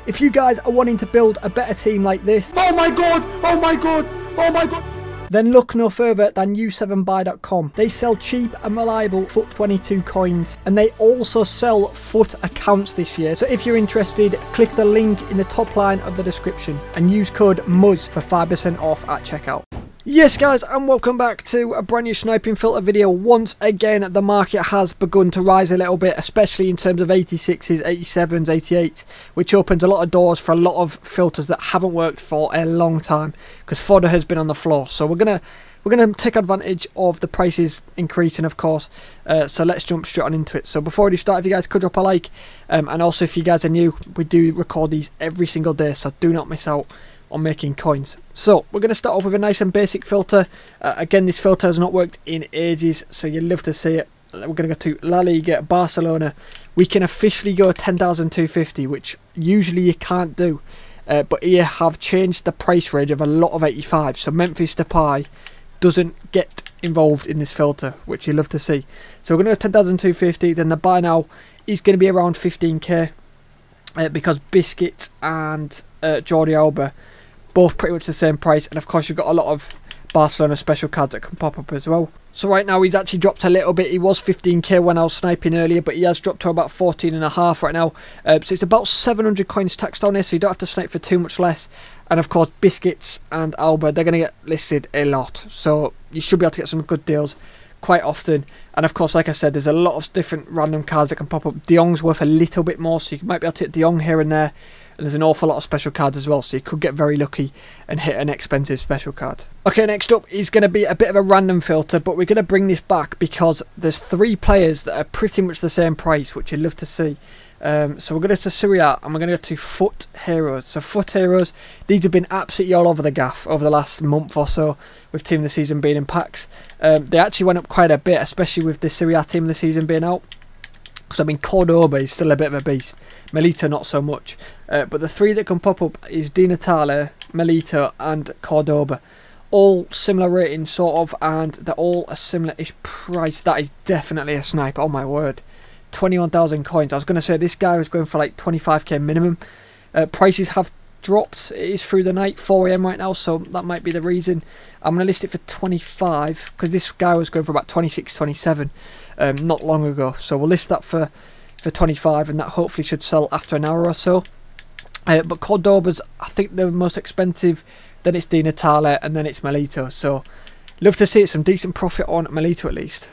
if you guys are wanting to build a better team like this, oh my god, oh my god, oh my god, then look no further than U7BUY.com. They sell cheap and reliable FUT 22 coins, and they also sell FUT accounts this year. So if you're interested, click the link in the top line of the description and use code MUZZ for 5% off at checkout. Yes guys, and welcome back to a brand new sniping filter video. Once again, the market has begun to rise a little bit, especially in terms of 86s, 87s, 88s, which opens a lot of doors for a lot of filters that haven't worked for a long time, because fodder has been on the floor. So we're gonna take advantage of the prices increasing, of course. So let's jump straight on into it. So before we start, if you guys could drop a like, and also if you guys are new, we do record these every single day, so do not miss out on making coins. So we're going to start off with a nice and basic filter. Again, this filter has not worked in ages, so you'll love to see it. We're going to go to La Liga, Barcelona. We can officially go 10,250, which usually you can't do, but here have changed the price range of a lot of 85, so Memphis Depay doesn't get involved in this filter, which you'll love to see. So we're going to go 10,250. Then the buy now is going to be around 15k, because Biscuit and Jordi Alba both pretty much the same price, and of course you've got a lot of Barcelona special cards that can pop up as well. So right now he's actually dropped a little bit. He was 15k when I was sniping earlier, but he has dropped to about 14.5 right now. So it's about 700 coins taxed on here, so you don't have to snipe for too much less. And of course Biscuits and Alba, they're going to get listed a lot, so you should be able to get some good deals quite often. And of course, like I said, there's a lot of different random cards that can pop up. De Jong's worth a little bit more, so you might be able to hit De Jong here and there. And there's an awful lot of special cards as well, so you could get very lucky and hit an expensive special card. Okay, next up is going to be a bit of a random filter, but we're going to bring this back because there's 3 players that are pretty much the same price, which you'd love to see. So we're going to go to SoRare, and we're going to go to FUT Heroes. So FUT Heroes, these have been absolutely all over the gaff over the last month or so, with Team of the Season being in packs. They actually went up quite a bit, especially with the SoRare Team of the Season being out. So I mean, Cordoba is still a bit of a beast, Melito not so much, but the 3 that can pop up is Di Natale, Melito and Cordoba. All similar ratings sort of, and they're all a similar-ish price. That is definitely a snipe, oh my word. 21,000 coins. I was going to say this guy was going for like 25k minimum. Prices have dropped. It is through the night, 4 AM right now, so that might be the reason. I'm going to list it for 25 because this guy was going for about 26, 27 not long ago. So we'll list that for 25, and that hopefully should sell after an hour or so. But Cordoba's, I think, the most expensive. Then it's Di Natale, and then it's Melito. So love to see it, some decent profit on Melito at least.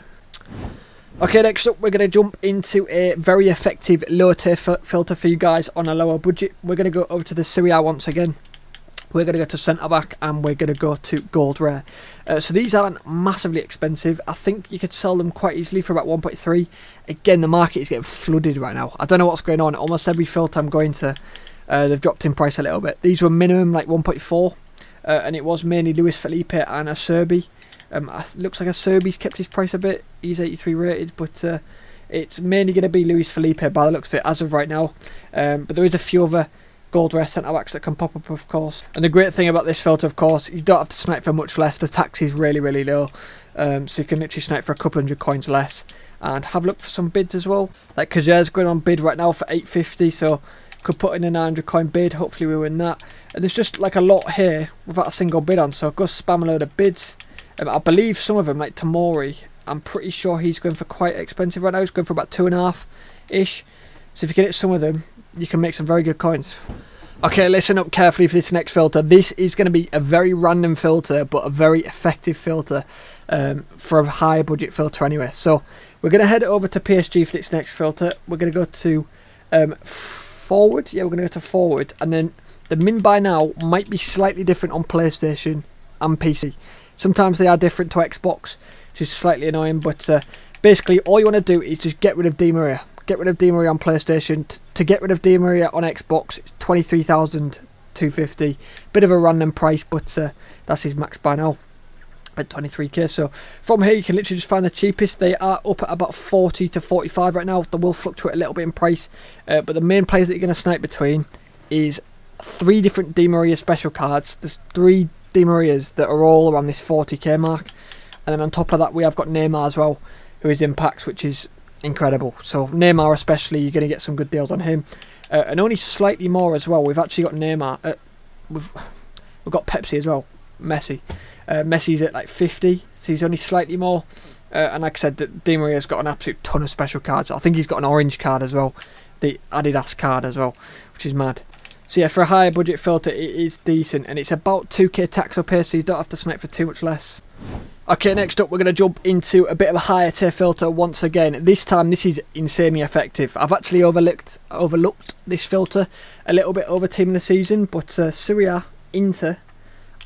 Okay, next up we're going to jump into a very effective low tier filter for you guys on a lower budget. We're going to go over to the SoRare once again. We're going to go to centre back, and we're going to go to gold rare. So these aren't massively expensive. I think you could sell them quite easily for about 1.3. Again, the market is getting flooded right now. I don't know what's going on. Almost every filter I'm going to, they've dropped in price a little bit. These were minimum like 1.4, and it was mainly Luis Felipe and a Serbi. Looks like a Serbi's kept his price a bit. He's 83 rated, but it's mainly going to be Luis Felipe by the looks of it as of right now. But there is a few other gold rare centre backs that can pop up, of course. And the great thing about this filter, of course, you don't have to snipe for much less. The tax is really, really low, so you can literally snipe for a couple hundred coins less. And have a look for some bids as well. Like Kajer's going on bid right now for 850, so could put in a 900 coin bid. Hopefully we win that. And there's just like a lot here without a single bid on, so go spam a load of bids. I believe some of them, like Tamori, I'm pretty sure he's going for quite expensive right now. He's going for about 2.5-ish. So if you can hit some of them, you can make some very good coins. Okay, listen up carefully for this next filter. This is going to be a very random filter, but a very effective filter for a high budget filter anyway. So we're going to head over to PSG for this next filter. We're going to go to forward. Yeah, we're going to go to forward. And then the min buy now might be slightly different on PlayStation and PC. Sometimes they are different to Xbox, which is slightly annoying, but basically all you want to do is just get rid of Di Maria. Get rid of Di Maria on PlayStation. To get rid of Di Maria on Xbox, it's 23,250. Bit of a random price, but that's his max buy now at 23k. So from here you can literally just find the cheapest. They are up at about 40 to 45 right now. They will fluctuate a little bit in price, but the main players that you're going to snipe between is 3 different Di Maria special cards. There's 3 Di Marias that are all around this 40k mark, and then on top of that we have got Neymar as well, who is in packs, which is incredible. So Neymar especially, you're going to get some good deals on him. And only slightly more as well. We've actually got Neymar. We've got Pepsi as well. Messi. Messi's at like 50, so he's only slightly more. And like I said, Di Maria's got an absolute ton of special cards. I think he's got an orange card as well. The Adidas card as well, which is mad. So yeah, for a higher budget filter, it is decent. And it's about 2k tax up here, so you don't have to snipe for too much less. Okay, next up we're going to jump into a bit of a higher tier filter once again. This time this is insanely effective. I've actually overlooked this filter a little bit over team of the season, but Serie A, Inter,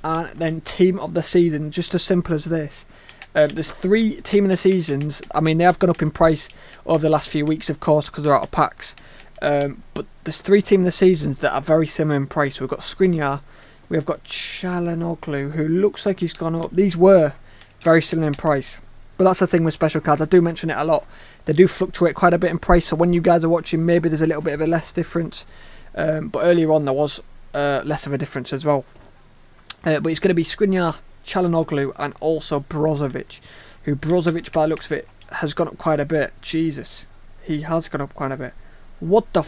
and then team of the season, just as simple as this. There's 3 team of the seasons. I mean, they have gone up in price over the last few weeks, of course, because they're out of packs. But there's 3 team of the seasons that are very similar in price. We've got Skriniar, we've got Çalhanoğlu, who looks like he's gone up. These were very similar in price, but that's the thing with special cards. I do mention it a lot. They do fluctuate quite a bit in price, so when you guys are watching, maybe there's a little bit of a less difference, but earlier on there was less of a difference as well. But it's going to be Skriniar, Çalhanoğlu, and also Brozovic, who Brozovic, by the looks of it, has gone up quite a bit. Jesus, he has gone up quite a bit. What the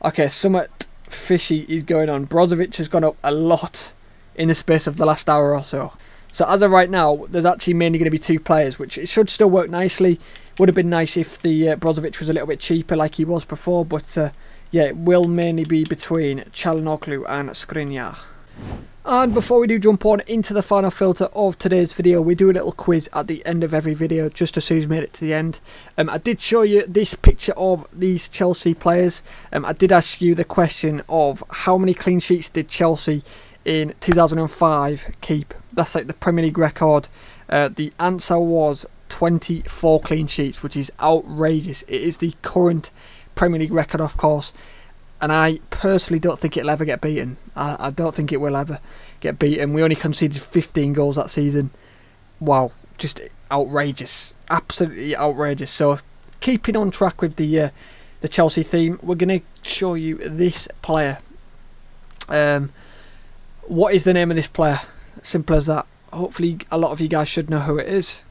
okay, something fishy is going on. Brozovic has gone up a lot in the space of the last hour or so. So as of right now, there's actually mainly going to be 2 players, which it should still work nicely. Would have been nice if the Brozovic was a little bit cheaper like he was before, but yeah, it will mainly be between Çalhanoğlu and Skriniar. And before we do jump on into the final filter of today's video, we do a little quiz at the end of every video, just to see who's made it to the end. I did show you this picture of these Chelsea players. I did ask you the question of how many clean sheets did Chelsea in 2005 keep. That's like the Premier League record. The answer was 24 clean sheets, which is outrageous. It is the current Premier League record, of course, and I personally don't think it'll ever get beaten. I don't think it will ever get beaten. We only conceded 15 goals that season. Wow, just outrageous, absolutely outrageous. So keeping on track with the Chelsea theme, we're going to show you this player. What is the name of this player? Simple as that. Hopefully a lot of you guys should know who it is.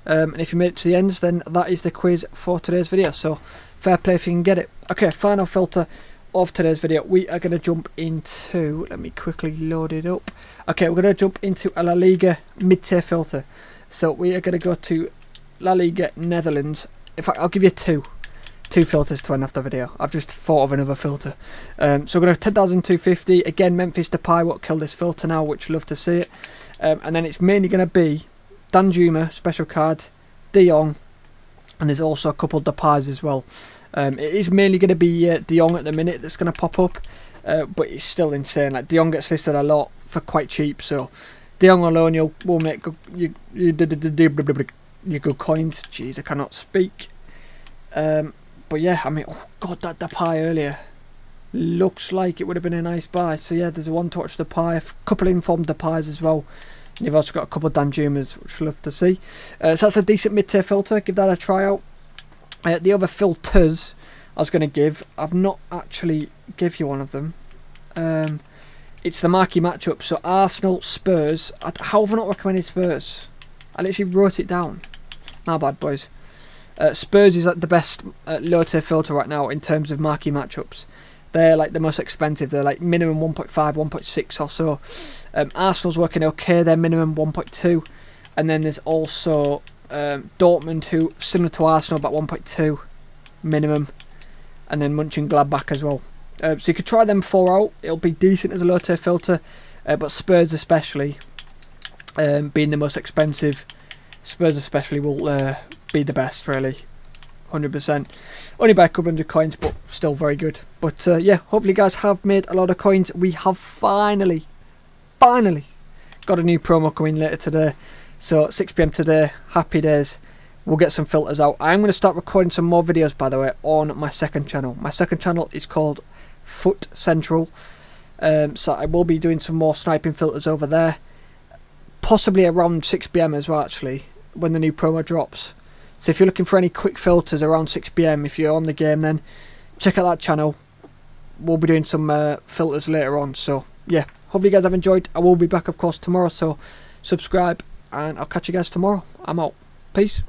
And if you made it to the end, then that is the quiz for today's video. So fair play if you can get it. Okay, final filter of today's video. We are going to jump into, let me quickly load it up. Okay, we're going to jump into a La Liga mid-tier filter. So we are going to go to La Liga Netherlands. In fact, I'll give you two filters to end off the video. I've just thought of another filter. So we're going to 10,250. Again, Memphis Depay won't kill this filter now, which love to see it. And then it's mainly going to be Danjuma, special card, De Jong, and there's also a couple of Depays as well. It is mainly going to be De Jong at the minute that's going to pop up, but it's still insane. Like, De Jong gets listed a lot for quite cheap, so De Jong alone will make good, you good coins. Jeez, I cannot speak. But yeah, I mean, oh god, that Depay earlier looks like it would have been a nice buy. So yeah, there's a one-touch Depay, a couple informed Depays as well. And you've also got a couple of Danjumas, which I'd love to see. So that's a decent mid-tier filter. Give that a try out. The other filters I was going to give, I've not actually give you one of them. It's the marquee matchup. So Arsenal, Spurs. How have I not recommended Spurs? I literally wrote it down. My bad, boys. Spurs is like the best low-tier filter right now in terms of marquee matchups. They're like the most expensive. They're like minimum 1.5, 1.6 or so. Arsenal's working okay. They're minimum 1.2. And then there's also Dortmund, who similar to Arsenal, but 1.2 minimum. And then Mönchengladbach as well. So you could try them 4 out. It'll be decent as a low-tier filter. But Spurs especially, being the most expensive, Spurs especially will be the best, really. 100%. Only by a couple hundred coins, but still very good. But yeah, hopefully you guys have made a lot of coins. We have finally got a new promo coming later today. So 6 PM today, happy days. We'll get some filters out. I'm going to start recording some more videos, by the way, on my second channel. My second channel is called Foot Central. So I will be doing some more sniping filters over there. Possibly around 6 PM as well, actually, when the new promo drops. So if you're looking for any quick filters around 6 PM, if you're on the game, then check out that channel. We'll be doing some filters later on. So yeah, hopefully you guys have enjoyed. I will be back, of course, tomorrow. So subscribe, and I'll catch you guys tomorrow. I'm out. Peace.